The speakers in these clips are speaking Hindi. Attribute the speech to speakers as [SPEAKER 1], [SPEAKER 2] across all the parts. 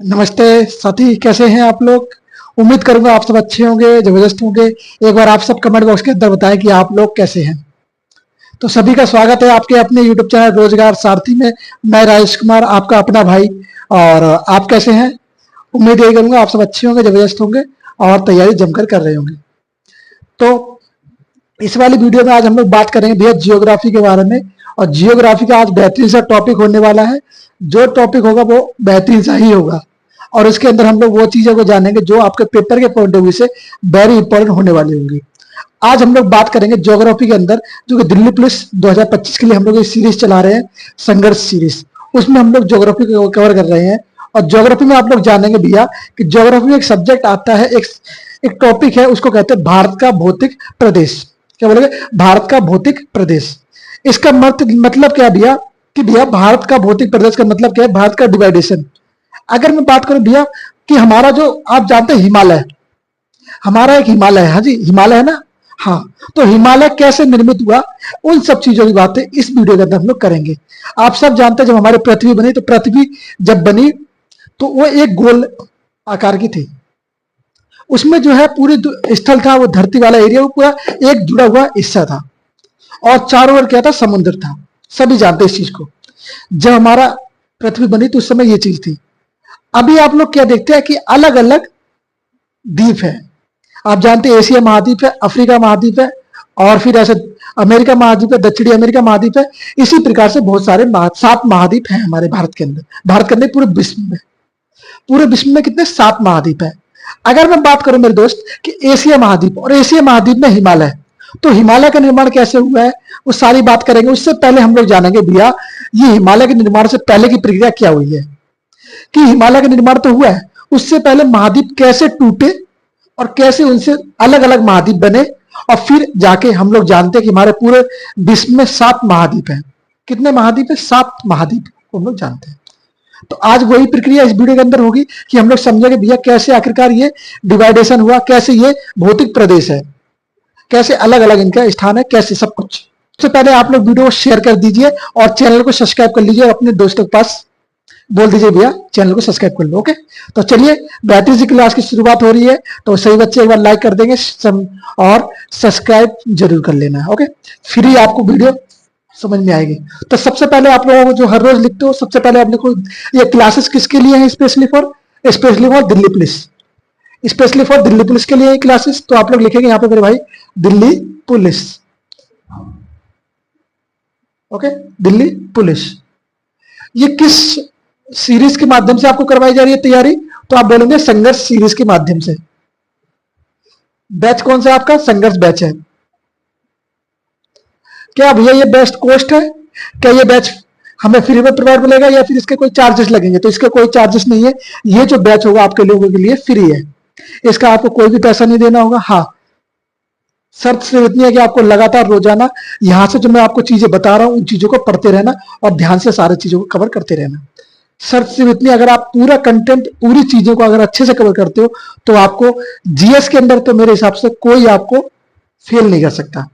[SPEAKER 1] नमस्ते साथी, कैसे हैं आप लोग। उम्मीद करूंगा आप सब अच्छे होंगे, जबरदस्त होंगे। एक बार आप सब कमेंट बॉक्स के अंदर बताएं कि आप लोग कैसे हैं। तो सभी का स्वागत है आपके अपने यूट्यूब चैनल रोजगार सारथी में। मैं राजेश कुमार, आपका अपना भाई। और आप कैसे हैं। उम्मीद यही करूंगा आप सब अच्छे होंगे, जबरदस्त होंगे और तैयारी जमकर कर रहे होंगे। तो इस वाली वीडियो में आज हम लोग बात करेंगे भैया जियोग्राफी के बारे में। और जियोग्राफी का आज बेहतरीन सा टॉपिक होने वाला है। जो टॉपिक होगा वो बेहतरीन सा ही होगा। और उसके अंदर हम लोग वो चीजों को जानेंगे जो आपके पेपर के पॉइंट ऑफ व्यू से वेरी इंपॉर्टेंट होने वाली होंगी। आज हम लोग बात करेंगे ज्योग्राफी के अंदर, जो कि दिल्ली पुलिस 2025 के लिए हम लोग ये सीरीज चला रहे हैं, संघर्ष सीरीज। उसमें हम लोग ज्योग्राफी को कवर कर रहे हैं। और ज्योग्राफी में आप लोग जानेंगे भैया कि ज्योग्राफी में एक सब्जेक्ट आता है, एक टॉपिक है, उसको कहते हैं भारत का भौतिक प्रदेश। क्या बोलेंगे, भारत का भौतिक प्रदेश। इसका मतलब क्या है भैया, कि भैया भारत का भौतिक प्रदेश का मतलब क्या है, भारत का डिवाइडेशन। अगर मैं बात करूं भैया कि हमारा जो आप जानते हैं हिमालय, हमारा एक हिमालय है। हाँ जी, हिमालय है ना। हाँ, तो हिमालय कैसे निर्मित हुआ, उन सब चीजों की बातें इस वीडियो के अंदर हम लोग करेंगे। आप सब जानते हैं जब हमारी पृथ्वी बनी, तो पृथ्वी जब बनी तो वो एक गोल आकार की थी। उसमें जो है पूरी स्थल था, वो धरती वाला एरिया, वो पूरा एक जुड़ा हुआ हिस्सा था। और चारों ओर क्या था, समुद्र था। सभी जानते हैं इस चीज को। जब हमारा पृथ्वी बनी तो उस समय ये चीज थी। अभी आप लोग क्या देखते हैं कि अलग अलग द्वीप है। आप जानते हैं एशिया महाद्वीप है, अफ्रीका महाद्वीप है, और फिर ऐसे अमेरिका महाद्वीप है, दक्षिणी अमेरिका महाद्वीप है। इसी प्रकार से बहुत सारे 7 महाद्वीप हैं हमारे भारत के अंदर। भारत के अंदर पूरे विश्व में, पूरे विश्व में कितने 7 महाद्वीप है। अगर मैं बात करूं मेरे दोस्त कि एशिया महाद्वीप, और एशिया महाद्वीप में हिमालय, तो हिमालय का निर्माण कैसे हुआ है वो सारी बात करेंगे। उससे पहले हम लोग जानेंगे भैया ये हिमालय के निर्माण से पहले की प्रक्रिया क्या हुई है। कि हिमालय का निर्माण तो हुआ है, उससे पहले महाद्वीप कैसे टूटे और कैसे उनसे अलग अलग महाद्वीप बने। और फिर जाके हम लोग जानते हैं कि हमारे पूरे विश्व में 7 महाद्वीप हैं। कितने महाद्वीप है, 7 महाद्वीप को हम लोग जानते हैं। तो आज वही प्रक्रिया इस वीडियो के अंदर होगी कि हम लोग समझेंगे भैया कैसे आखिरकार ये डिवाइडेशन हुआ, कैसे ये भौतिक प्रदेश है, कैसे अलग अलग इनका स्थान है, कैसे सब कुछ। सबसे पहले आप लोग वीडियो को शेयर कर दीजिए और चैनल को सब्सक्राइब कर लीजिए और अपने दोस्तों के पास बोल दीजिए भैया चैनल को सब्सक्राइब कर लो। ओके, तो चलिए बेहतरीन सी क्लास की शुरुआत हो रही है। तो सही बच्चे एक बार लाइक कर देंगे और सब्सक्राइब जरूर कर लेना है। ओके, फ्री आपको वीडियो समझ में आएगी। तो सबसे पहले आप लोगों को जो हर रोज लिखते हो, सबसे पहले आप लिखो ये क्लासेस किसके लिए है, specially for Delhi police. Specially for Delhi police के लिए क्लासेस। तो आप लोग लिखेंगे यहाँ पे मेरे भाई Delhi police. Okay, Delhi police. ये किस सीरीज के माध्यम से आपको करवाई जा रही है तैयारी, तो आप बोलेंगे संघर्ष सीरीज के माध्यम से। बैच कौन सा आपका, संघर्ष बैच है। क्या भैया ये बेस्ट कॉस्ट है, क्या ये बैच हमें फ्री में प्रोवाइड मिलेगा या फिर इसके कोई चार्जेस लगेंगे, तो इसका कोई चार्जेस नहीं है। ये जो बैच होगा आपके लोगों के लिए फ्री है, इसका आपको कोई भी पैसा नहीं देना होगा। हाँ, शर्त सिर्फ इतनी है कि आपको लगातार रोजाना यहां से जो मैं आपको चीजें बता रहा हूं उन चीजों को पढ़ते रहना और ध्यान से सारी चीजों को कवर करते रहना। शर्त सिर्फ इतनी, अगर आप पूरा कंटेंट पूरी चीजों को अगर अच्छे से कवर करते हो तो आपको जीएस के अंदर तो मेरे हिसाब से कोई आपको फेल नहीं कर सकता।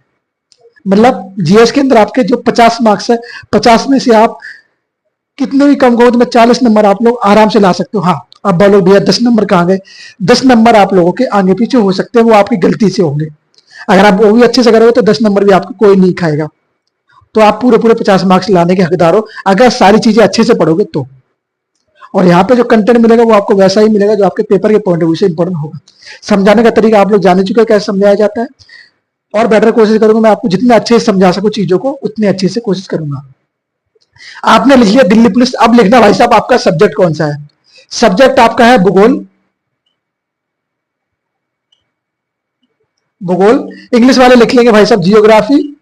[SPEAKER 1] मतलब जीएस के अंदर आपके जो 50 मार्क्स है, 50 में से आप कितने भी कम कहो तो मैं 40 नंबर आप लोग आराम से ला सकते हो। हाँ, अब बोलो भैया 10 नंबर कहाँ गए, 10 नंबर आप लोगों के आगे पीछे हो सकते हैं, वो आपकी गलती से होंगे। अगर आप वो भी अच्छे से करोगे तो 10 नंबर भी आपको कोई नहीं खाएगा। तो आप पूरे पूरे 50 मार्क्स लाने के हकदार हो अगर सारी चीजें अच्छे से पढ़ोगे तो। और यहाँ पे जो कंटेंट मिलेगा वो आपको वैसा ही मिलेगा जो आपके पेपर के पॉइंट ऑफ व्यू से इंपॉर्टेंट होगा। समझाने का तरीका आप लोग जान चुके हैं कैसे समझाया जाता है। और बेटर कोशिश करूंगा मैं आपको जितने अच्छे से समझा सकूं चीजों को, उतने अच्छे से कोशिश करूंगा। आपने लिख लिया दिल्ली पुलिस, अब लिखना भाई साहब आपका सब्जेक्ट कौन सा है। सब्जेक्ट आपका है भूगोल। भूगोल। इंग्लिश वाले लिख लेंगे भाई साहब जियोग्राफी।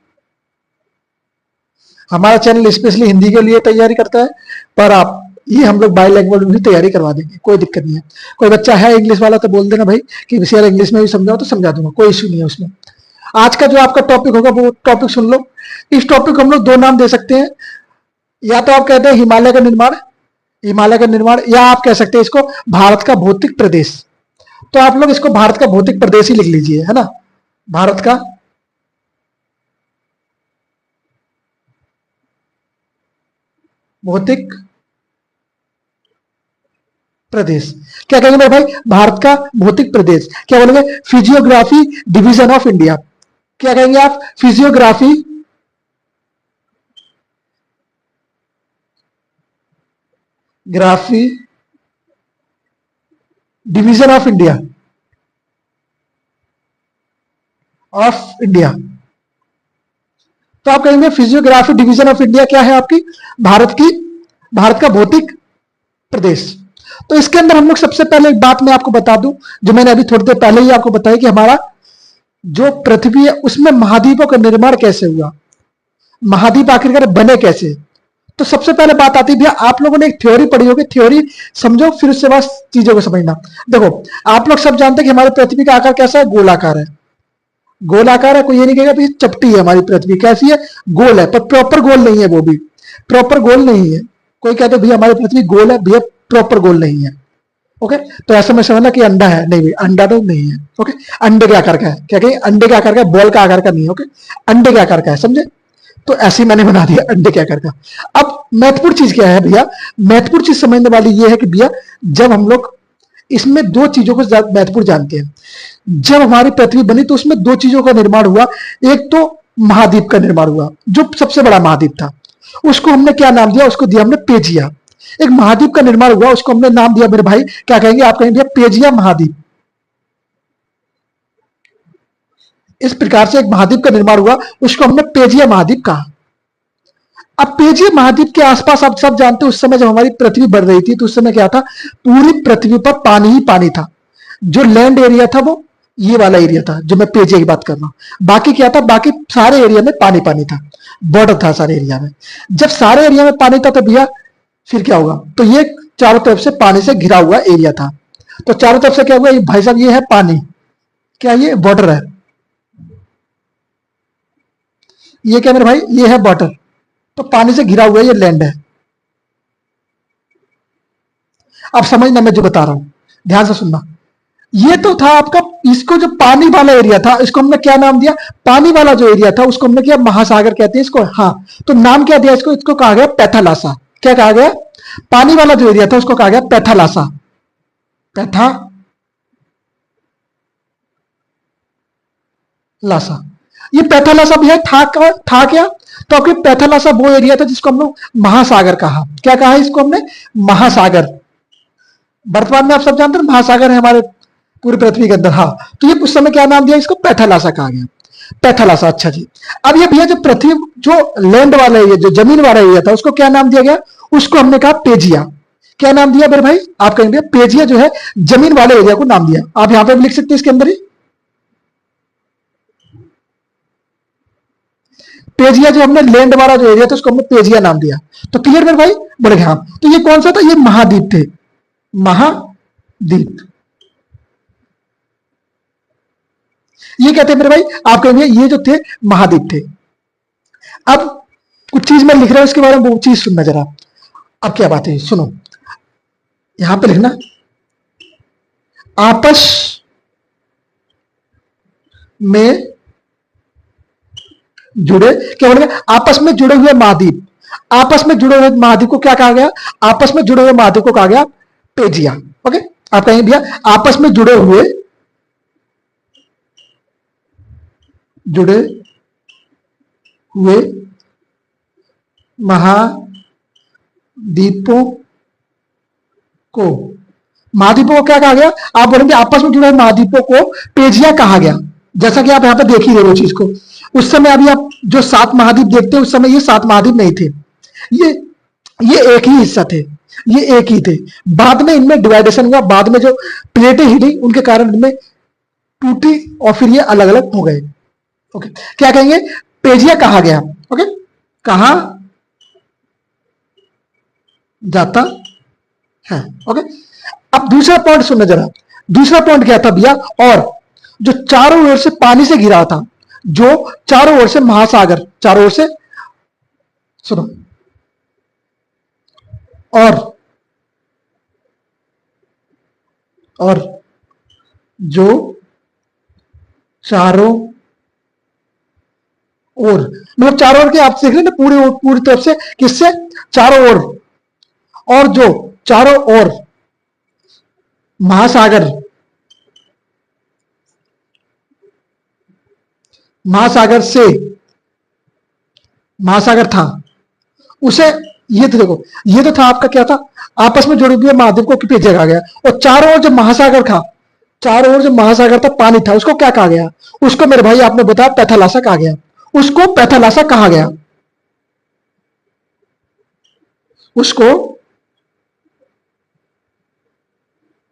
[SPEAKER 1] हमारा चैनल स्पेशली हिंदी के लिए तैयारी करता है, पर आप ये हम लोग बाईलैंग्वेज में भी तैयारी करवा देंगे, कोई दिक्कत नहीं है। कोई बच्चा है इंग्लिश वाला तो बोल देना भाई कि विषय इंग्लिश में भी समझाओ, तो समझा दूंगा, कोई इश्यू नहीं है उसमें। आज का जो आपका टॉपिक होगा वो टॉपिक सुन लो। इस टॉपिक को हम लोग 2 नाम दे सकते हैं। या तो आप कहते हैं हिमालय का निर्माण, हिमालय का निर्माण, या आप कह सकते हैं इसको भारत का भौतिक प्रदेश। तो आप लोग इसको भारत का भौतिक प्रदेश ही लिख लीजिए, है ना। भारत का भौतिक प्रदेश। क्या कहेंगे मेरे भाई, भारत का भौतिक प्रदेश। क्या बोलेंगे, फिजियोग्राफी डिवीजन ऑफ इंडिया। क्या कहेंगे आप, physiography graphy division of India, of India. तो आप कहेंगे फिजियोग्राफी डिवीजन ऑफ इंडिया क्या है आपकी, भारत का भौतिक प्रदेश। तो इसके अंदर हम लोग सबसे पहले एक बात मैं आपको बता दूं, जो मैंने अभी थोड़ी देर पहले ही आपको बताया, कि हमारा जो पृथ्वी है उसमें महाद्वीपों का निर्माण कैसे हुआ, महाद्वीप आखिरकार बने कैसे। तो सबसे पहले बात आती है भैया, आप लोगों ने एक थ्योरी पढ़ी होगी, थ्योरी समझो फिर उसके बाद चीजों को समझना। देखो, आप लोग सब जानते हैं कि हमारी पृथ्वी का आकार कैसा है, गोलाकार है। गोलाकार है, कोई ये नहीं कहेगा भी चपटी है हमारी पृथ्वी, कैसी है, गोल है, पर प्रॉपर गोल नहीं है, वो भी प्रॉपर गोल नहीं है। कोई कहते भैया हमारी पृथ्वी गोल है, भैया प्रॉपर गोल नहीं है। ओके, तो ऐसा मैं समझना कि अंडा है, नहीं भैया अंडा तो नहीं है। ओके, अंडे के आकार का है, क्या कहें, अंडे के आकार का, बॉल का आकार का नहीं है। ओके, अंडे के आकार का है, समझे। तो ऐसे ही मैंने बना दिया अंडे के आकार का। अब महत्वपूर्ण चीज क्या है भैया, महत्वपूर्ण चीज समझने वाली ये है कि भैया जब हम लोग इसमें दो चीजों को महत्वपूर्ण जानते हैं, जब हमारी पृथ्वी बनी तो उसमें दो चीजों का निर्माण हुआ। एक तो महाद्वीप का निर्माण हुआ, जो सबसे बड़ा महाद्वीप था, उसको हमने क्या नाम दिया, उसको दिया हमने पेजिया। एक महाद्वीप का निर्माण हुआ, उसको हमने नाम दिया मेरे भाई, क्या कहेंगे आप, कहेंगे पेजिया महाद्वीप। इस प्रकार से एक महाद्वीप का निर्माण हुआ, उसको हमने पेजिया महाद्वीप कहा। अब पेजिया महाद्वीप के आसपास आप सब जानते हैं, उस समय जब हमारी पृथ्वी बढ़ रही थी तो उस समय क्या था, पूरी पृथ्वी पर पानी ही पानी था। जो लैंड एरिया था वो ये वाला एरिया था, जो मैं पेजिया की बात कर रहा हूं। बाकी क्या था, बाकी सारे एरिया में पानी पानी था, बॉर्डर था सारे एरिया में। जब सारे एरिया में पानी था तो भैया फिर क्या होगा, तो ये चारों तरफ से पानी से घिरा हुआ एरिया था। तो चारों तरफ से क्या हुआ, भाई साहब ये है पानी, क्या ये बॉर्डर है, ये क्या मेरे भाई, ये है बॉर्डर। तो पानी से घिरा हुआ ये लैंड है। अब समझना मैं जो बता रहा हूं, ध्यान से सुनना। ये तो था आपका, इसको जो पानी वाला एरिया था इसको हमने क्या नाम दिया, पानी वाला जो एरिया था उसको हमने क्या, महासागर कहते हैं इसको। हाँ, तो नाम क्या दिया इसको, इसको कहा गया पैथालासा। क्या कहा गया, पानी वाला जो एरिया था उसको कहा गया पैथालासा। पैथालासा, ये पैथालासा भैया था क्या, तो आपके पैथालासा वो एरिया था जिसको हम लोग महासागर कहा। क्या कहा इसको हमने, महासागर। वर्तमान में आप सब जानते हैं महासागर है हमारे पूरी पृथ्वी के अंदर। हाँ, तो ये उस समय क्या नाम दिया इसको, पैथालासा कहा गया, पैथालासा। अच्छा जी, अब ये भैया जो पृथ्वी, जो लैंड वाला एरिया, जो जमीन वाला एरिया था उसको क्या नाम दिया गया, उसको हमने कहा पेजिया। क्या नाम दिया मेरे भाई, आप कहेंगे पेजिया जो है जमीन वाले एरिया को नाम दिया। आप यहां पे भी लिख सकते हैं इसके अंदर ही, पेजिया जो हमने लैंड वाला जो एरिया था उसको हमने पेजिया नाम दिया। तो क्लियर मेरे भाई, बोले हाँ। तो ये कौन सा था, ये महाद्वीप थे, महाद्वीप। ये कहते हैं मेरे भाई, आप कहेंगे ये जो थे महाद्वीप थे। अब कुछ चीज मैं लिख रहा हूं इसके बारे में, वो चीज सुनना जरा। अब क्या बात है सुनो, यहां पे लिखना आपस में जुड़े, क्या बोलेंगे, आपस में जुड़े हुए महाद्वीप। आपस में जुड़े हुए महाद्वीप को क्या कहा गया, आपस में जुड़े हुए महाद्वीप को कहा गया पेजिया। ओके, आप कहेंगे भैया आपस में जुड़े हुए महाद्वीपों को, महाद्वीपों को क्या कहा गया, आप बोलेंगे आपस में जुड़े हुए महाद्वीपों को पेजिया कहा गया। जैसा कि आप यहां पे देख ही रहे हो चीज को। उस समय अभी आप जो 7 महाद्वीप देखते हैं, उस समय ये 7 महाद्वीप नहीं थे, ये एक ही हिस्सा थे, ये एक ही थे। बाद में इनमें डिवाइडेशन हुआ, बाद में जो प्लेटें हिली उनके कारण इनमें टूटी और फिर ये अलग अलग हो गए। ओके, क्या कहेंगे, पेजिया कहा गया। ओके, कहा जाता है। ओके, अब दूसरा पॉइंट सुनना जरा। दूसरा पॉइंट क्या था भैया, और जो चारों ओर से पानी से घिरा था, जो चारों ओर से महासागर, चारों ओर से सुनो, और जो चारों ओर, मतलब चारों ओर के आप देख रहे ना, पूरी तरफ से, किससे, चारों ओर, और जो चारों ओर महासागर, महासागर से महासागर था उसे, ये तो देखो, ये तो था आपका क्या था, आपस में जुड़े हुए महाद्वीप को किस जगह गया, और चारों ओर जब महासागर था, चारों ओर जब महासागर था, पानी था, उसको क्या कहा गया? उसको मेरे भाई आपने बताया पैथालासा कहा गया। उसको पैथालासा कहा गया, उसको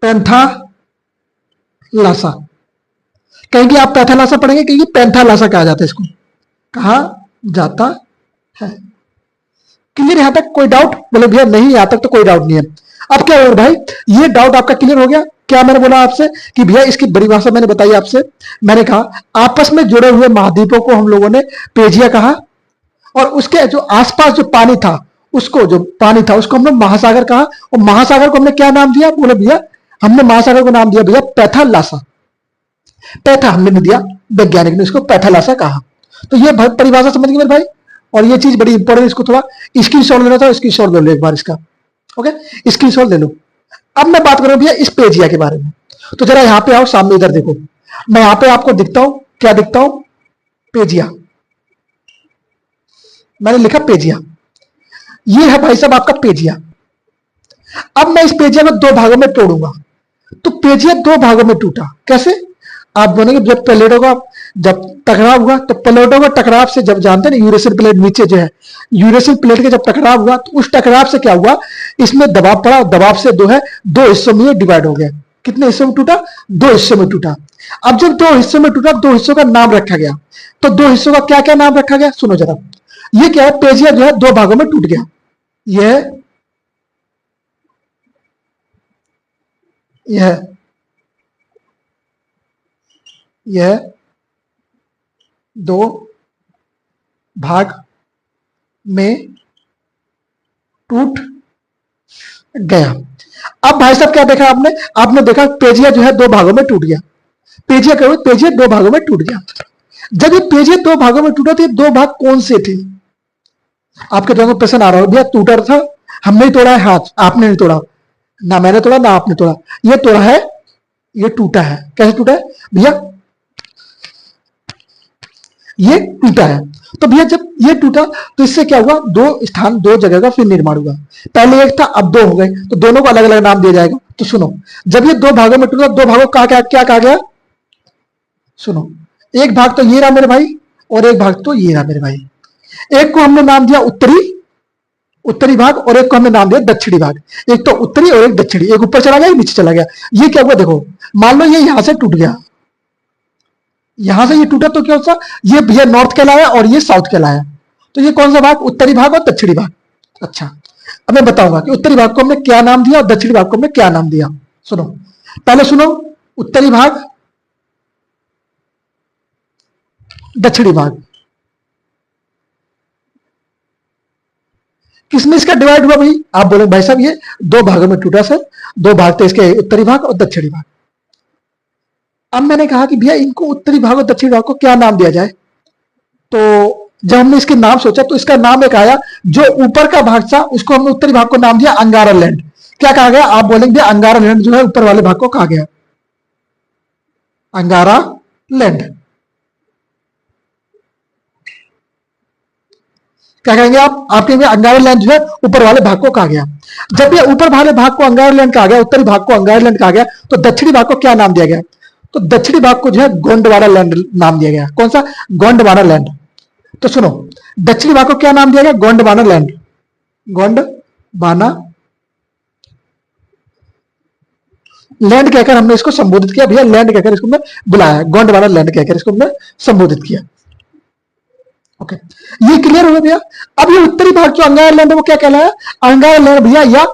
[SPEAKER 1] पैंथालासा कहेंगे। आप पैथालासा पढ़ेंगे, कहेंगे पैंथालासा कहा जाता है, इसको कहा जाता है। क्लियर यहां तक कोई डाउट? बोले भैया नहीं, यहां तक तो कोई डाउट नहीं है। अब क्या हो भाई, ये डाउट आपका क्लियर हो गया? क्या मैंने बोला आपसे कि भैया इसकी बड़ी भाषा मैंने बताई आपसे, मैंने कहा आपस में जुड़े हुए महाद्वीपों को हम लोगों ने पेजिया कहा, और उसके जो आसपास जो पानी था, उसको जो पानी था उसको हमने महासागर कहा, और महासागर को हमने क्या नाम दिया? बोले भैया हमने महासागर को नाम दिया भैया पैथालासा। पैथा हमने नहीं दिया, वैज्ञानिक ने इसको पैथालासा कहा। तो ये परिभाषा समझ गए मेरे भाई, और ये चीज बड़ी इंपॉर्टेंट, इसको थोड़ा स्क्रीनशॉट लेना था, स्क्रीनशॉट ले लो एक बार इसका, ओके स्क्रीनशॉट ले लो। अब मैं बात करूं भैया इस पेजिया के बारे में, तो जरा यहां पे आओ सामने, इधर देखो, मैं यहां पे आपको दिखता हूं, क्या दिखता हूं? पेजिया, मैंने लिखा पेजिया, ये है भाई साहब आपका पेजिया। अब मैं इस पेजिया को दो भागों में तोड़ूंगा, तो पेजिया दो भागों में टूटा कैसे? आप बोलेंगे जब प्लेटों का जब टकराव हुआ, तो प्लेटों का टकराव से, जब जानते हैं यूरेशियन प्लेट नीचे जो है, यूरेशियन प्लेट के जब टकराव हुआ, तो उस टकराव से क्या हुआ, इसमें दबाव पड़ा, दबाव से दो है दो हिस्सों में डिवाइड हो गया। कितने हिस्सों में टूटा? दो हिस्सों में टूटा। अब जब दो हिस्सों में टूटा, दो हिस्सों का नाम रखा गया, तो दो हिस्सों का क्या क्या नाम रखा गया? सुनो जरा, ये क्या है, पेजिया जो है दो भागों में टूट गया। यह दो भाग में टूट गया। अब भाई साहब क्या देखा आपने? आपने देखा पेजिया जो है दो भागों में टूट गया। पेजिया क्या हुआ? पेजिया दो भागों में टूट गया। जब ये पेजिया दो भागों में टूटा, तो ये दो भाग कौन से थे? आपके दिमाग में प्रश्न आ रहा हो, भैया टूटा था, हमने तोड़ा है हाथ, आपने नहीं तोड़ा, ना मैंने तोड़ा ना आपने तोड़ा, ये तोड़ा है, ये टूटा है। कैसे टूटा है भैया? ये टूटा है। तो भैया जब ये टूटा, तो इससे क्या हुआ? दो स्थान, दो जगह का फिर निर्माण हुआ। पहले एक था, अब दो हो गए, तो दोनों को अलग अलग नाम दिया जाएगा। तो सुनो, जब ये दो भागों में टूटा, दो भागों का क्या कहा गया? सुनो, एक भाग तो ये रहा मेरे भाई, और एक भाग तो ये रहा मेरे भाई। एक को हमने नाम दिया उत्तरी भाग, और एक को हमने नाम दिया दक्षिणी भाग। एक तो उत्तरी और एक दक्षिणी, एक ऊपर चला गया, एक नीचे चला गया। ये क्या हुआ देखो, मान लो ये यहां से टूट गया, यहां से ये टूटा, तो क्या होता? ये भैया नॉर्थ कहलाया और ये साउथ कहलाया। तो ये कौन सा भाग? उत्तरी भाग और दक्षिणी भाग। अच्छा, अब मैं बताऊंगा कि उत्तरी भाग को हमने क्या नाम दिया और दक्षिणी भाग को हमने क्या नाम दिया। सुनो, पहले सुनो, उत्तरी भाग, दक्षिणी भाग, किसमें इसका डिवाइड हुआ भाई? आप बोले भाई साहब ये दो भागों में टूटा सर, दो भाग थे इसके, उत्तरी भाग और दक्षिणी भाग। अब मैंने कहा कि भैया इनको उत्तरी भाग और दक्षिणी भाग को क्या नाम दिया जाए? तो जब हमने इसके नाम सोचा, तो इसका नाम एक आया, जो ऊपर का भाग था उसको हमने उत्तरी भाग को नाम दिया अंगारा लैंड। क्या कहा गया? आप बोलेंगे अंगारा लैंड जो है ऊपर वाले भाग को कहा गया अंगारा लैंड। क्या कहेंगे आप कहेंगे अंगारा लैंड जो है ऊपर वाले भाग को कहा गया। जब ये ऊपर वाले भाग को अंगारा लैंड कहा गया, उत्तरी भाग को अंगारा लैंड कहा गया, तो दक्षिणी भाग को क्या नाम दिया गया? तो दक्षिणी भाग को जो है गोंडवाना लैंड नाम दिया गया। कौन सा? गोंडवाना लैंड। तो सुनो, दक्षिणी भाग को क्या नाम दिया गया? गोंडवाना लैंड। गोंडवाना लैंड कहकर हमने इसको संबोधित किया भैया, लैंड कहकर इसको हमने बुलाया, गोंडवाना लैंड कहकर इसको हमने संबोधित किया। ओके, ये क्लियर हो गया भैया। अब ये उत्तरी भाग जो अंगारा लैंड है वो क्या कहलाया? अंगारा लैंड भैया, या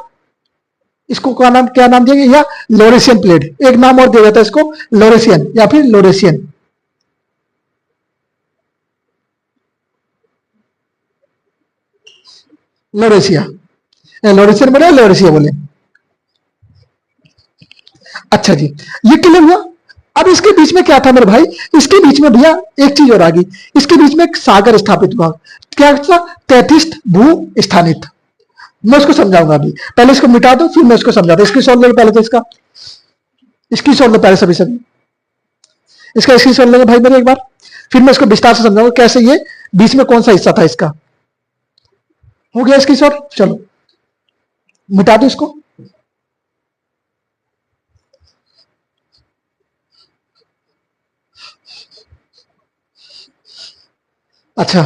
[SPEAKER 1] इसको क्या नाम दिया गया? या लोरेशियन प्लेट। एक नाम और दिया जाता है इसको, लोरेशियन या फिर लोरेशियन। लोरेशिया, लोरेशियन बोले, लोरेशिया बोले। अच्छा जी, ये क्लियर हुआ। अब इसके बीच में क्या था मेरे भाई? इसके बीच में भैया एक चीज और आ गई, इसके बीच में एक सागर स्थापित हुआ। क्या था? तैथिस्त भू स्थानित। मैं उसको समझाऊंगा अभी, पहले इसको मिटा दो फिर मैं इसको समझाता हूं। इसकी सॉल्व पहले तो इसका स्क्रीनशॉट लो पहले सभी सभी, इसका स्क्रीनशॉट लेंगे भाई मेरे एक बार, फिर मैं इसको विस्तार से समझाऊंगा कैसे ये बीच में कौन सा हिस्सा था इसका। हो गया स्क्रीनशॉट, चलो मिटा दो इसको। अच्छा,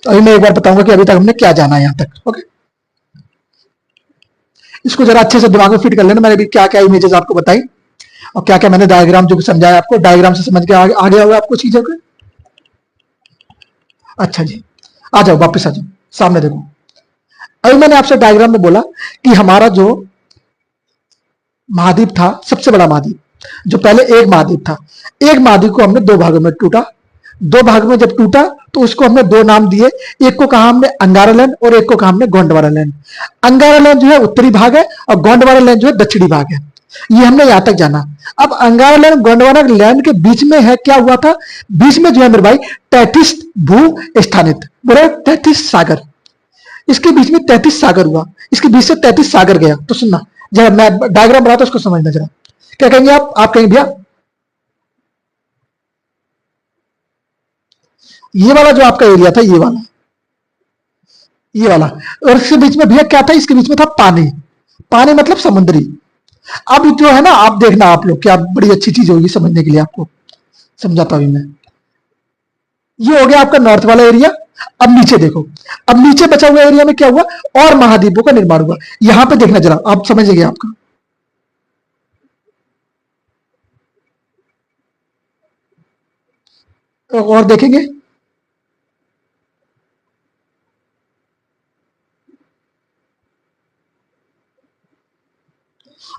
[SPEAKER 1] अभी मैं एक बार बताऊंगा कि अभी तक हमने क्या जाना है यहां तक। ओके, इसको जरा अच्छे से दिमाग में फिट कर लेना, मैंने भी क्या क्या इमेजेस आपको बताई और क्या क्या मैंने डायग्राम जो भी समझाया आपको, डायग्राम से समझ के आ गया होगा आपको चीजों के। अच्छा जी, आ जाओ वापस आ जाओ, सामने देखो। अभी मैंने आपसे डायग्राम में बोला कि हमारा जो महाद्वीप था, सबसे बड़ा महाद्वीप, जो पहले एक महाद्वीप था, एक महाद्वीप को हमने दो भागों में टूटा। दो भाग में जब टूटा तो उसको हमने दो नाम दिए, एक को कहा हमने अंगारा लैंड और एक को कहा हमने गोंडवाना लैंड। अंगारा लैंड जो है उत्तरी भाग है और गोंडवाना लैंड जो है दक्षिणी भाग है। ये हमने यहां तक जाना। अब अंगारा लैंड गोंडवाना लैंड के बीच में है, क्या हुआ था, बीच में जो है मेरे भाई 33 भू स्थानित, बोले 33 सागर, इसके बीच में 33 सागर हुआ, इसके बीच से 33 सागर गया। तो सुनना जरा, मैं डायग्राम बनाता हूं उसको समझना जरा। क्या कहेंगे आप कहेंगे भैया ये वाला जो आपका एरिया था, ये वाला और इसके बीच में भैया क्या था, इसके बीच में था पानी, पानी मतलब समुद्री। अब जो है ना, आप देखना आप लोग, क्या बड़ी अच्छी चीज होगी समझने के लिए, आपको समझाता हूं मैं। ये हो गया आपका नॉर्थ वाला एरिया। अब नीचे देखो, अब नीचे बचा हुआ एरिया में क्या हुआ, और महाद्वीपों का निर्माण हुआ। यहां पे देखना जरा, आप समझेंगे आपका। तो और देखेंगे,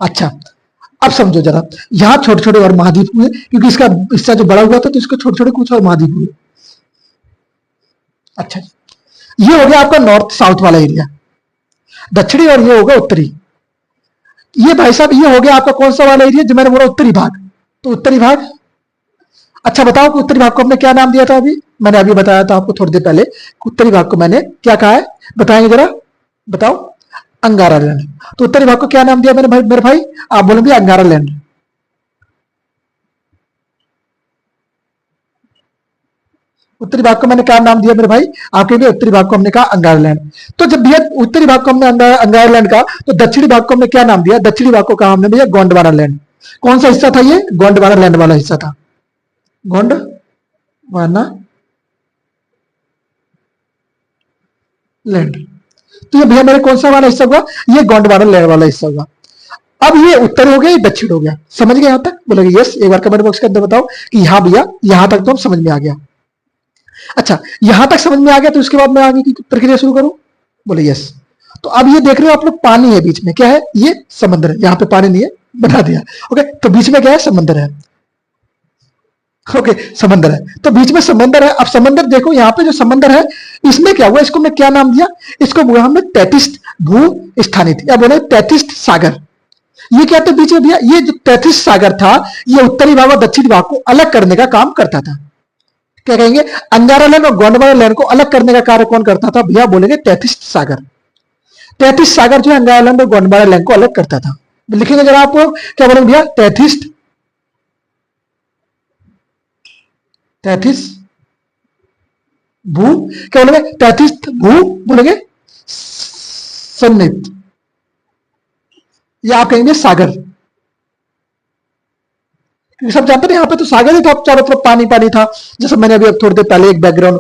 [SPEAKER 1] अच्छा अब समझो जरा, यहां छोटे छोटे और महाद्वीप हुए, क्योंकि इसका हिस्सा जो बड़ा हुआ था तो इसको छोटे छोटे कुछ और महाद्वीप हुए। अच्छा, ये हो गया आपका नॉर्थ साउथ वाला एरिया, दक्षिणी, और ये होगा उत्तरी। ये भाई साहब ये हो गया आपका कौन सा वाला एरिया, जो मैंने बोला उत्तरी भाग। तो उत्तरी भाग, अच्छा बताओ कि उत्तरी भाग को हमने क्या नाम दिया था, अभी मैंने अभी बताया था आपको थोड़ी देर पहले, उत्तरी भाग को मैंने क्या कहा है, बताएंगे जरा, बताओ। अंगारा लैंड। तो उत्तरी भाग को क्या नाम दिया मेरे भाई, आप बोलेंगे अंगारा लैंड। उत्तरी भाग को मैंने क्या नाम दिया मेरे भाई, आपके भी उत्तरी भाग को हमने कहा अंगारा लैंड। तो जब भैया उत्तरी भाग को हमने अंगारा लैंड कहा, तो दक्षिणी भाग को हमने क्या नाम दिया, दक्षिणी भाग को कहा हमने भैया गोंडवाना लैंड। कौन सा हिस्सा था ये, गोंडवाना लैंड वाला हिस्सा था, गोंडवाना लैंड। तो ये भैया मेरे कौन सा वाला हिस्सा हुआ, ये गोंडवाना लैंड वाला हिस्सा हुआ। अब ये उत्तर हो गया, ये दक्षिण हो गया, समझ गए यहां तक, बोलेंगे यस, एक बार कमेंट बॉक्स के अंदर बताओ कि हाँ भैया यहां तक तो हम समझ में आ गया। अच्छा, यहां तक समझ में आ गया, तो उसके बाद मैं आगे की प्रक्रिया शुरू करूं, बोले यस। तो अब ये देख रहे हो आप लोग, पानी है बीच में, क्या है ये, समंदर है, यहां पे पानी नहीं है, बना दिया। ओके, तो बीच में क्या है, समंदर है। ओके, समंदर है, तो बीच में समंदर है। अब समंदर देखो, यहाँ पे जो समंदर है, इसमें क्या हुआ, इसको मैं क्या नाम दिया, इसको बोला हमने 33 भू स्थानित, या बोले 33 सागर। ये क्या था बीच में भैया, ये जो 33 सागर था, ये उत्तरी भाग और दक्षिणी भाग को अलग करने का काम करता था। क्या कहेंगे, अंगारा लैंड और गोंडवाना लैंड को अलग करने का कार्य कौन करता था भैया, बोलेंगे 33 सागर। 33 सागर जो है अंगारा लैंड और गोंडवाना लैंड को अलग करता था। लिखेंगे जरा आप लोग, क्या बोलेंगे भैया, 33 भू, क्या बोलेंगे, 33 भू बोलेंगे सन्निहित, या आप कहेंगे सागर। सब जानते हैं यहाँ पे तो सागर ही था, चारों तरफ पानी पानी था। जैसे मैंने अभी थोड़ी देर पहले एक बैकग्राउंड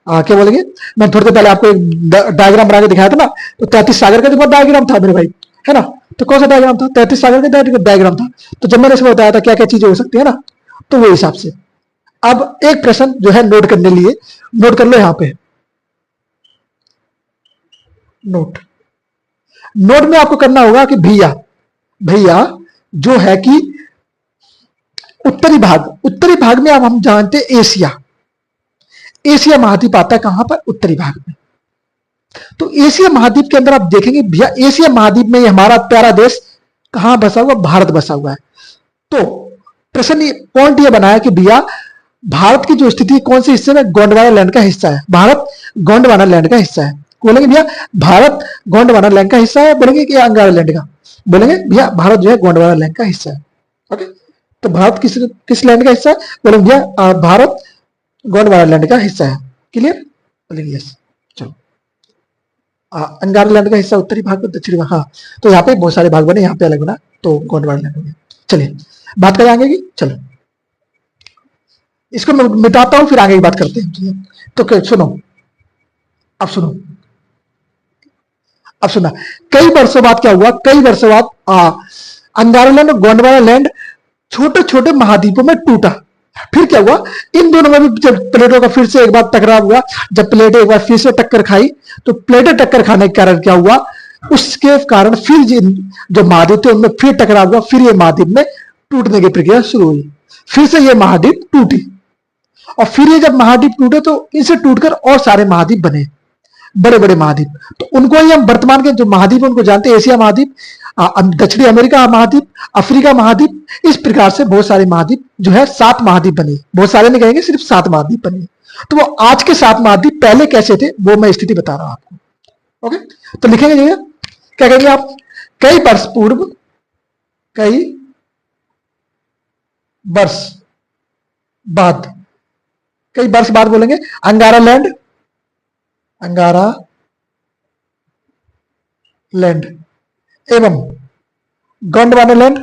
[SPEAKER 1] क्या बोलेंगे, मैं थोड़ी देर पहले आपको एक डायग्राम बना के दिखाया था ना, तो 33 सागर का जो डायग्राम था मेरे भाई, है ना। तो कौन सा डायग्राम था, 33 सागर का डायग्राम था। तो जब मैंने इसमें बताया था क्या क्या चीजें हो सकती है ना, तो वो हिसाब से। अब एक प्रश्न जो है नोट करने लिए, नोट कर लो यहां पे, नोट में आपको करना होगा कि भैया भैया जो है कि उत्तरी भाग में अब हम जानते एशिया महाद्वीप आता है कहां पर, उत्तरी भाग में। तो एशिया महाद्वीप के अंदर आप देखेंगे भैया, एशिया महाद्वीप में हमारा प्यारा देश कहां बसा हुआ, भारत बसा हुआ है। तो प्रश्न पॉइंट ये बनाया कि भैया भारत की जो स्थिति कौन से हिस्से में, गोंडवाना लैंड का हिस्सा है, भारत गोंडवाना लैंड का हिस्सा है। बोलेंगे भैया भारत गोंडवाना लैंड का हिस्सा है, बोलेंगे कि अंगारा लैंड का, बोलेंगे भैया भारत जो है गोंडवाना लैंड का हिस्सा है। ओके, तो भारत किस किस लैंड का हिस्सा है? बोले भैया भारत गोंडवाना लैंड का हिस्सा है। क्लियर? बोलेंगे यस। चलो, अंगारा लैंड का हिस्सा उत्तरी भाग में, दक्षिणी भाग, हाँ, तो यहाँ पे बहुत सारे भाग बने, यहाँ पे अलग बना तो गोंडवाना लैंड हो गया। चलिए बात करें आगे की। चलो इसको मैं मिटाता हूं, फिर आगे की बात करते हैं। तो सुनो, अब सुनो, अब सुना, कई वर्षों बाद क्या हुआ, कई वर्षों बाद अंगारा लैंड और गोंडवाना लैंड छोटे छोटे महाद्वीपों में टूटा। फिर क्या हुआ, इन दोनों में भी जब प्लेटों का फिर से एक बार टकराव हुआ, जब प्लेटें एक बार फिर से टक्कर खाई, तो प्लेटें टक्कर खाने के कारण क्या हुआ, उसके कारण फिर जो महाद्वीप थे उनमें फिर टकराव हुआ, फिर ये महाद्वीप में टूटने की प्रक्रिया शुरू हुई, फिर से ये महाद्वीप टूटी, और फिर ये जब महाद्वीप टूटे तो इनसे टूटकर और सारे महाद्वीप बने, बड़े बड़े महाद्वीप। तो उनको ही हम वर्तमान के जो महाद्वीप उनको जानते हैं, एशिया महाद्वीप, दक्षिणी अमेरिका महाद्वीप, अफ्रीका महाद्वीप, इस प्रकार से बहुत सारे महाद्वीप जो है 7 महाद्वीप बने। बहुत सारे नहीं कहेंगे, सिर्फ 7 महाद्वीप बने। तो वो आज के 7 महाद्वीप पहले कैसे थे वो मैं स्थिति बता रहा हूं आपको। ओके, तो लिखेंगे जी, क्या कहेंगे आप, कई वर्ष पूर्व, कई वर्ष बाद, कई वर्ष बाद बोलेंगे अंगारा लैंड, अंगारा लैंड एवं गोंडवाना लैंड,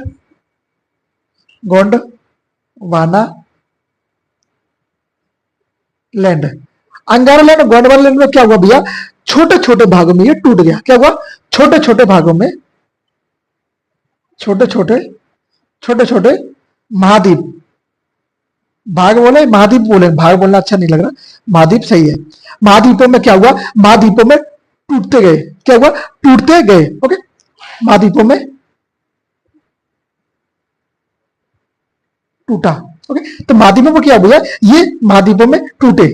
[SPEAKER 1] गोंडवाना लैंड। अंगारा लैंड और गोंडवाना लैंड में क्या हुआ भैया, छोटे छोटे भागों में ये टूट गया। क्या हुआ, छोटे छोटे भागों में, छोटे छोटे छोटे छोटे महाद्वीप, भाग बोले महाद्वीप बोले, भाग बोलना अच्छा नहीं लग रहा, महाद्वीप सही है। महाद्वीपों में क्या हुआ, महाद्वीपों में टूटते गए। क्या हुआ, टूटते गए। ओके, महाद्वीपों में टूटा। ओके, तो महाद्वीपों में क्या हुआ, ये महाद्वीपों में टूटे,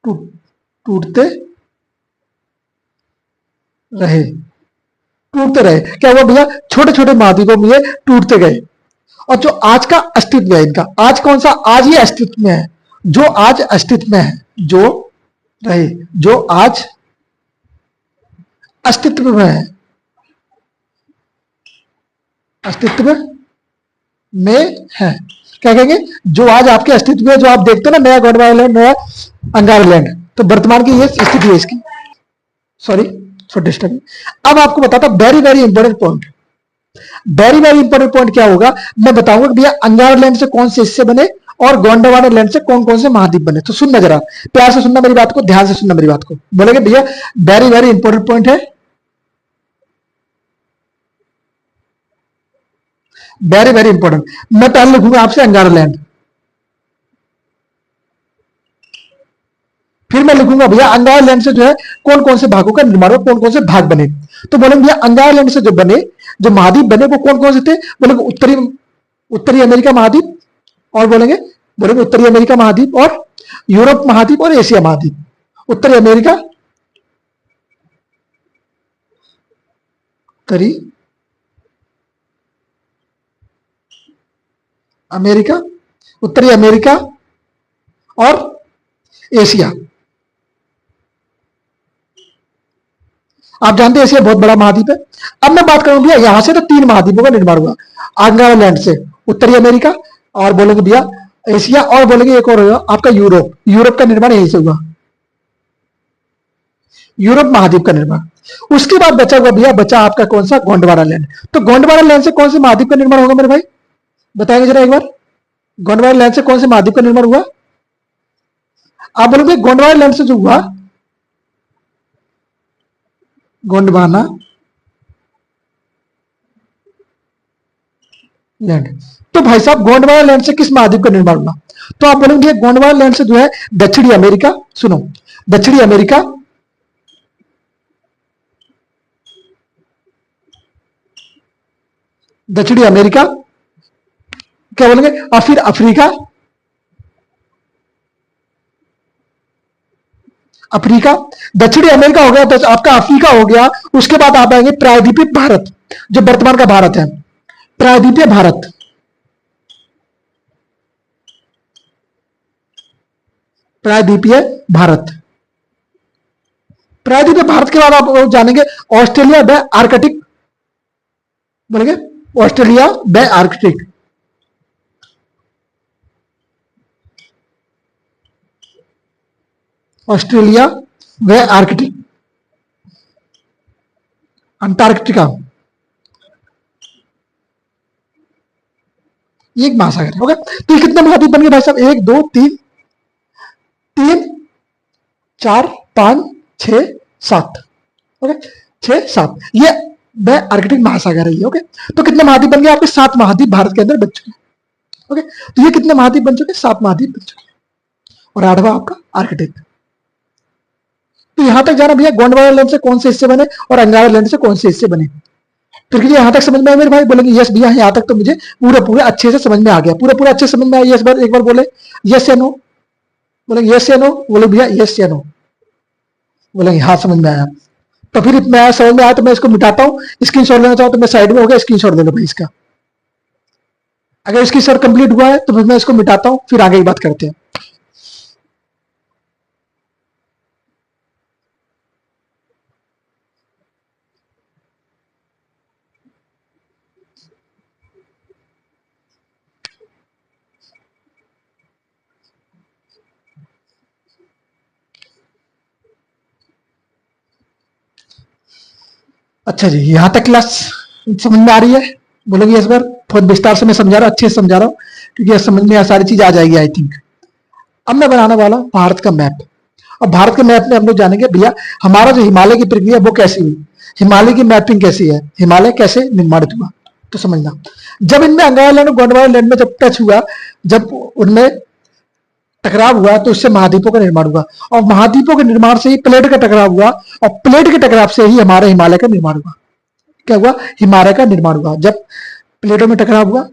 [SPEAKER 1] टूटते रहे, टूटते रहे। क्या हुआ भैया, छोटे छोटे महाद्वीपों में ये टूटते गए, और जो आज का अस्तित्व है इनका, आज कौन सा, आज ये अस्तित्व में है, जो आज अस्तित्व में है, जो रहे, जो आज अस्तित्व में है, अस्तित्व में है। क्या कहेंगे, जो आज आपके अस्तित्व में, जो आप देखते हो ना, नया गोंडवाना लैंड, नया अंगारा लैंड, तो वर्तमान की ये स्थिति है इसकी। Sorry for disturbing. अब आपको बताता very very important point, very very important point क्या होगा, मैं बताऊंगा कि भैया अंगारा लैंड से कौन से हिस्से बने और गोंडवाना लैंड से कौन कौन से महाद्वीप बने। तो सुनना जरा, प्यार से सुनना मेरी बात को, ध्यान से सुनना मेरी बात को। बोलेंगे भैया वेरी वेरी इंपॉर्टेंट पॉइंट है, वेरी वेरी इंपॉर्टेंट। मैं पहले लिखूंगा आपसे अंगारा लैंड, फिर मैं लिखूंगा भैया अंगारा लैंड से जो है कौन कौन से भागों का निर्माण हुआ, कौन कौन से भाग बने। तो बोलेंगे भैया अंगारा लैंड से जो बने, जो महाद्वीप बने वो कौन कौन से थे, बोलेंगे उत्तरी अमेरिका महाद्वीप, और बोलेंगे उत्तरी अमेरिका महाद्वीप, और यूरोप महाद्वीप, और एशिया महाद्वीप। उत्तरी अमेरिका, उत्तरी अमेरिका, उत्तरी अमेरिका और एशिया। आप जानते हैं एशिया बहुत बड़ा महाद्वीप है। अब मैं बात करूं भैया, यहां से तो 3 महाद्वीपों का निर्माण हुआ, अंगारा लैंड से उत्तरी अमेरिका, और बोलेंगे भैया एशिया, और बोलेंगे एक और आपका यूरोप, यूरोप का निर्माण यहीं से हुआ, यूरोप महाद्वीप का निर्माण। उसके बाद बचा हुआ भैया, बचा आपका कौन सा, गोंडवाना लैंड। तो गोंडवाना लैंड से कौन से महाद्वीप का निर्माण होगा मेरे भाई, बताएंगे जरा एक बार, गोंडवाना लैंड से कौन से महाद्वीप का निर्माण हुआ। आप बोलोगे गोंडवाना लैंड से जो हुआ, गोंडवाना लैंड, तो भाई साहब गोंडवाना लैंड से किस महाद्वीप का निर्माण हुआ। तो आप बोलेंगे गोंडवाना लैंड से जो है दक्षिणी अमेरिका, सुनो, दक्षिणी अमेरिका, दक्षिणी अमेरिका, क्या बोलेंगे, और फिर अफ्रीका, अफ्रीका, दक्षिणी अमेरिका हो गया, तो आपका अफ्रीका हो गया। उसके बाद आप आएंगे प्रायद्वीपीय भारत, जो वर्तमान का भारत है, प्रायद्वीपीय भारत, प्रायद्वीपीय भारत। प्रायद्वीपीय भारत के बाद आप जानेंगे ऑस्ट्रेलिया व आर्कटिक बोलेंगे ऑस्ट्रेलिया व आर्कटिक। ऑस्ट्रेलिया व आर्कटिक, अंटार्कटिका, ये एक महासागर है। ओके, तो ये कितने महाद्वीप बन गए भाई साहब? 1 2 3 3 4 5 6 7। ओके, 6 7, ये वह आर्कटिक महासागर है ये। ओके, तो कितने महाद्वीप बन गए आपके? 7 महाद्वीप भारत के अंदर बन चुके हैं। ओके, तो ये कितने महाद्वीप बन चुके हैं? 7 महाद्वीप बन चुके हैं। और 8वां आपका आर्कटिक। तो यहां तक जाना भैया, गोंडवाना लैंड से कौन से हिस्से बने और अंगारा लैंड से कौन से हिस्से बने? फिर यहां तक समझ में आया मेरे भाई? बोलेंगे यस भैया, यहां तक तो मुझे पूरा अच्छे से समझ में आ गया। पूरा अच्छे से समझ में आया? यस बार एक बार बोले यस या नो। बोलेंगे यस या नो। बोले भैया यस या नो। बोलेंगे हाँ समझ में आया। तो फिर मैं समझ में आया तो मैं इसको मिटाता हूँ। स्क्रीनशॉट लेना चाहूँ तो मैं साइड में हो गया, स्क्रीनशॉट ले लो भाई इसका। अगर स्क्रीनशॉट कंप्लीट हुआ है तो फिर मैं इसको मिटाता हूँ, फिर आगे की बात करते हैं। अच्छा जी, यहां तक क्लास समझ में आ रही है? बोलोगे इस बार बहुत विस्तार से मैं समझा रहा हूँ, अच्छे से समझा रहा हूँ, क्योंकि यह समझ में सारी चीज आ जाएगी आई थिंक। अब मैं बनाने वाला हूँ भारत का मैप। अब भारत के मैप में हम लोग जानेंगे भैया हमारा जो हिमालय की प्रक्रिया वो कैसी हुई, हिमालय की मैपिंग कैसी है, हिमालय कैसे निर्माणित हुआ। तो समझना, जब इनमें अंगारा लैंड और गोंडवाना लैंड में जब टच हुआ, जब उनमें टकराव हुआ तो उससे महाद्वीपों का निर्माण हुआ, और महाद्वीपों के निर्माण से ही प्लेट का टकराव हुआ, और प्लेट के टकराव से ही हमारे हिमालय का निर्माण हुआ। क्या हुआ? हिमालय का निर्माण हुआ। जब प्लेटों में टकराव हुआ,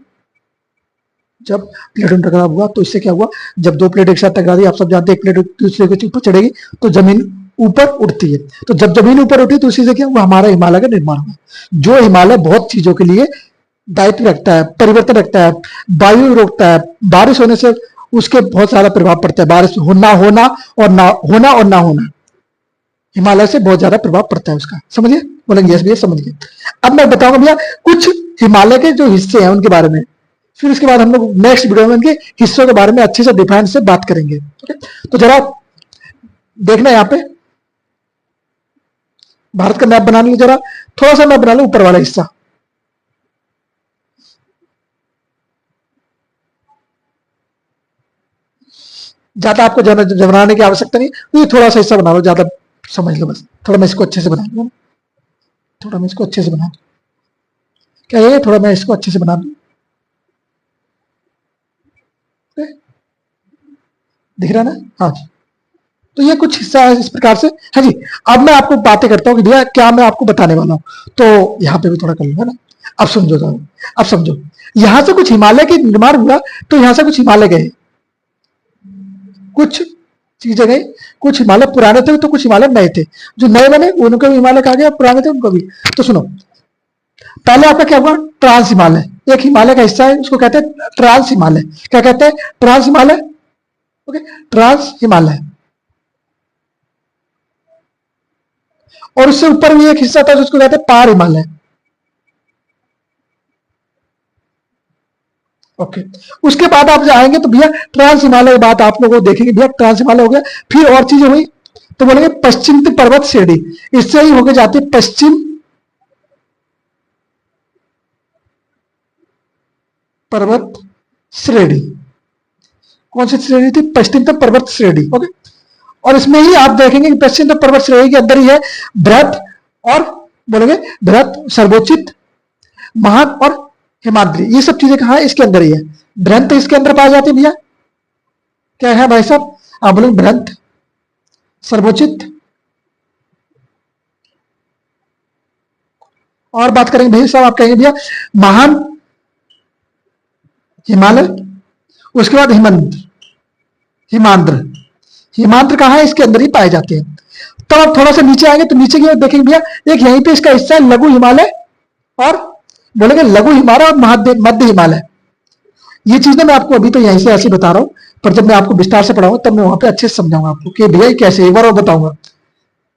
[SPEAKER 1] जब प्लेटों में टकराव हुआ तो इससे क्या हुआ? जब दो प्लेट एक साथ टकरा दी, आप सब जानते हैं एक प्लेट दूसरे के ऊपर चढ़ेगी तो जमीन ऊपर उठती है। तो जब जमीन ऊपर उठी तो उसी से क्या हुआ? हमारा हिमालय का निर्माण हुआ। जो हिमालय बहुत चीजों के लिए दायित्व रखता है, परिवर्तन रखता है, वायु रोकता है, बारिश होने से उसके बहुत ज्यादा प्रभाव पड़ता है, बारिश होना और ना होना, हिमालय से बहुत ज्यादा प्रभाव पड़ता है उसका। समझिए? बोलेंगे यस भैया समझ गए। अब मैं बताऊंगा भैया कुछ हिमालय के जो हिस्से हैं उनके बारे में, फिर उसके बाद हम लोग नेक्स्ट वीडियो में उनके हिस्सों के बारे में अच्छे से डिफाइन से बात करेंगे। ओके, तो जरा देखना यहाँ पे भारत का मैप बनाने के लिए जरा थोड़ा सा मैप बना लो, ऊपर वाला हिस्सा। ज्यादा आपको बनाने की आवश्यकता नहीं, तो ये थोड़ा सा हिस्सा बना लो, ज्यादा समझ लो बस। थोड़ा मैं इसको अच्छे से बना दूंगा, थोड़ा मैं इसको अच्छे से बना दूं। क्या ये थोड़ा मैं इसको अच्छे से बना दूं? दिख रहा ना? हाँ जी। तो ये कुछ हिस्सा है इस प्रकार से। हाँ जी, अब मैं आपको बातें करता हूँ कि भैया क्या मैं आपको बताने वाला हूँ, तो यहाँ पे भी थोड़ा कर लूंगा ना। अब समझो जरा, अब समझो, यहां से कुछ हिमालय के निर्माण हुआ, तो यहां से कुछ हिमालय गए, कुछ चीजें गई, कुछ हिमालय पुराने थे तो कुछ हिमालय नए थे। जो नए बने उनको भी हिमालय कहा गया, पुराने थे उनको भी। तो सुनो, पहले आपका क्या हुआ? ट्रांस हिमालय, एक हिमालय का हिस्सा है, उसको कहते हैं ट्रांस हिमालय। क्या कहते हैं? Trans Himalaya. Okay, trans Himalaya. और उससे ऊपर भी एक हिस्सा था जिसको कहते हैं पार हिमालय। ओके, उसके बाद आप जाएंगे तो भैया ट्रांस हिमालय की बात आप लोगों को देखेंगे। भैया ट्रांस हिमालय हो गया, फिर और चीजें हुई तो बोलेंगे पश्चिम पर्वत श्रेणी, इससे ही होकर जाती है पश्चिम पर्वत श्रेणी। कौन सी श्रेणी थी? पश्चिम तक पर्वत श्रेणी। ओके, और इसमें ही आप देखेंगे कि पश्चिम तक पर्वत श्रेणी के अंदर ही है बृहत, और बोलेंगे बृहत, सर्वोच्चित, महान और हिमाद्री। ये सब चीजें कहां है? इसके अंदर ही है। बृहत इसके अंदर पाई जाती है भैया। क्या है भाई साहब? आप बोलेंगे बृहत, सर्वोच्चित, और बात करेंगे भैया साहब आप कहेंगे भैया महान, हिमालय, उसके बाद हिमंद्र, हिमांद्र। हिमांद्र कहां है? इसके अंदर ही पाए जाते हैं। तो आप थोड़ा सा नीचे आएंगे तो नीचे की ओर देखेंगे भैया एक यहीं पे इसका हिस्सा है लघु हिमालय, और बोलेंगे लघु हिमालय और मध्य हिमालय। ये चीजें मैं आपको अभी तो यहीं से ऐसे बता रहा हूं, पर जब मैं आपको विस्तार से पढ़ाऊंगा तब मैं वहां पे अच्छे से समझाऊंगा आपको कि भैया कैसे, एक बार और बताऊंगा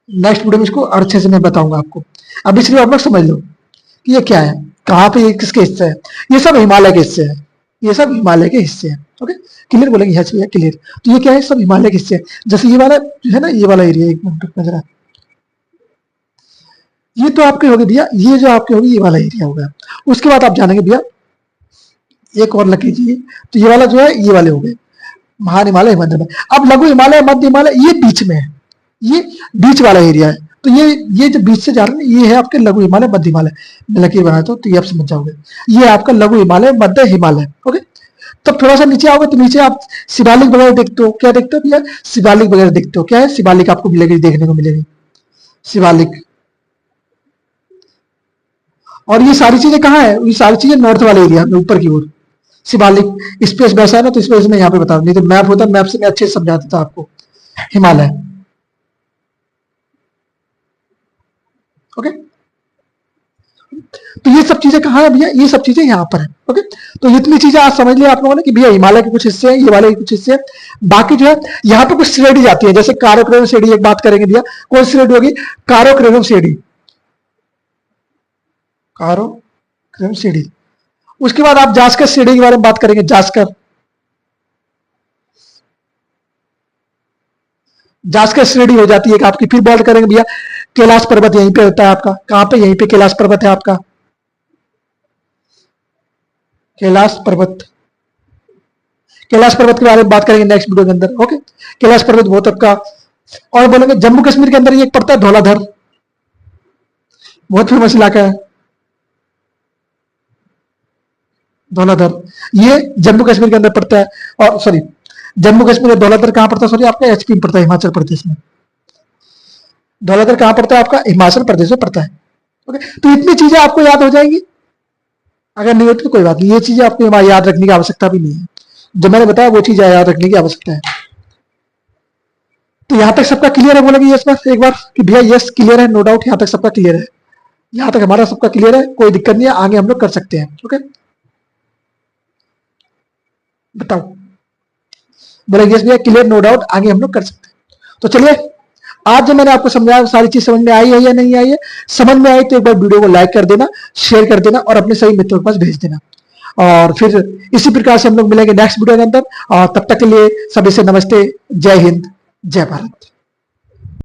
[SPEAKER 1] नेक्स्ट वीडियो में इसको अच्छे से मैं बताऊंगा आपको। अब इसलिए आप लोग समझ लो कि ये क्या है। कहाँ पे, ये किसके हिस्से है? ये सब हिमालय के हिस्से हैं, ये सब हिमालय के हिस्से हैं। ओके, क्लियर बोलेंगे? यस भैया क्लियर। तो ये क्या है? सब हिमालय के हिस्से हैं। जैसे ये वाला जो है ना, ये वाला एरिया, एक मिनट रुकना जरा, ये तो आपके होगी भैया, ये जो आपके होगी ये वाला एरिया होगा। उसके बाद आप जानेंगे भैया, एक और लग लीजिए, तो ये वाला जो है ये वाले हो गए महान हिमालय, हिमालय में। अब लघु हिमालय, मध्य हिमालय, ये बीच में है, ये बीच वाला एरिया है। तो ये जो बीच से जा रहे हैं, ये है आपके लघु हिमालय, मध्य हिमालय। मैं लकीर बनाता हूं तो ये आप समझ जाओगे, ये आपका लघु हिमालय, मध्य हिमालय। ओके, तब थोड़ा सा नीचे आओगे तो नीचे आप शिवालिक वगैरह देखते हो। क्या देखते हो भैया? शिवालिक वगैरह देखते हो। क्या है? शिवालिक आपको मिलेगी, देखने को मिलेगी शिवालिक। और ये सारी चीजें कहाँ है? ये सारी चीजें नॉर्थ वाले एरिया में, ऊपर की ओर शिवालिक। स्पेस वैसा है ना, तो स्पेस में यहाँ पे बता रहा हूं, नहीं तो मैप होता, मैप से मैं अच्छे से समझा देता आपको। हिमालय। ओके, तो ये सब चीजें कहाँ है भैया? ये सब चीजें यहाँ पर है। ओके, तो इतनी चीजें आज समझ लिया आप लोगों ने कि भैया हिमालय के कुछ हिस्से हैं, ये वाले कुछ हिस्से हैं। बाकी जो है यहाँ पे कुछ श्रेणी जाती है, जैसे कारोक्रेन श्रेणी, एक बात करेंगे भैया, कौन सी श्रेणी होगी? कारोक्रेन श्रेणी, कारोक्रेन श्रेणी। उसके बाद आप जास्कर श्रेणी के बारे में बात करेंगे, जास्कर, जास्कर श्रेणी हो जाती है आपकी। फिर बात करेंगे भैया कैलाश पर्वत, यहीं पे होता है आपका। कहां पे? यहीं पे कैलाश पर्वत है आपका, कैलाश पर्वत। कैलाश पर्वत के बारे में बात करेंगे नेक्स्ट वीडियो के अंदर। ओके, कैलाश पर्वत बहुत आपका। और बोलेंगे जम्मू कश्मीर के अंदर ये एक पड़ता है धौलाधर, बहुत फेमस इलाका है धौलाधर, ये जम्मू कश्मीर के अंदर पड़ता है। और सॉरी, जम्मू कश्मीर में धौलाधर कहां पड़ता है? सॉरी, आपका एचपी में पड़ता है, हिमाचल प्रदेश में। धौलाधर कहां पड़ता है? आपका हिमाचल प्रदेश में पड़ता है। ओके, तो इतनी चीजें आपको याद हो जाएंगी। अगर नहीं होती तो कोई बात नहीं, ये चीजें आपको याद रखने की आवश्यकता भी नहीं है। जो मैंने बताया वो चीजें याद रखने की आवश्यकता है। तो यहां तक सबका क्लियर है? बोलेंगे यस बस एक बार कि भैया यस क्लियर है, नो डाउट, यहां तक सबका क्लियर है। यहां तक हमारा सबका क्लियर है, कोई दिक्कत नहीं है, आगे हम लोग कर सकते हैं। ओके, बताओ, बोलेंगे यस भैया क्लियर, नो डाउट, आगे हम लोग कर सकते हैं। तो चलिए, आज जो मैंने आपको समझाया सारी चीज समझ में आई है या नहीं आई है? समझ में आई तो एक बार वीडियो को लाइक कर देना, शेयर कर देना और अपने सभी मित्रों के पास भेज देना। और फिर इसी प्रकार से हम लोग मिलेंगे नेक्स्ट वीडियो के अंदर। और तब तक के लिए सभी से नमस्ते, जय हिंद, जय भारत।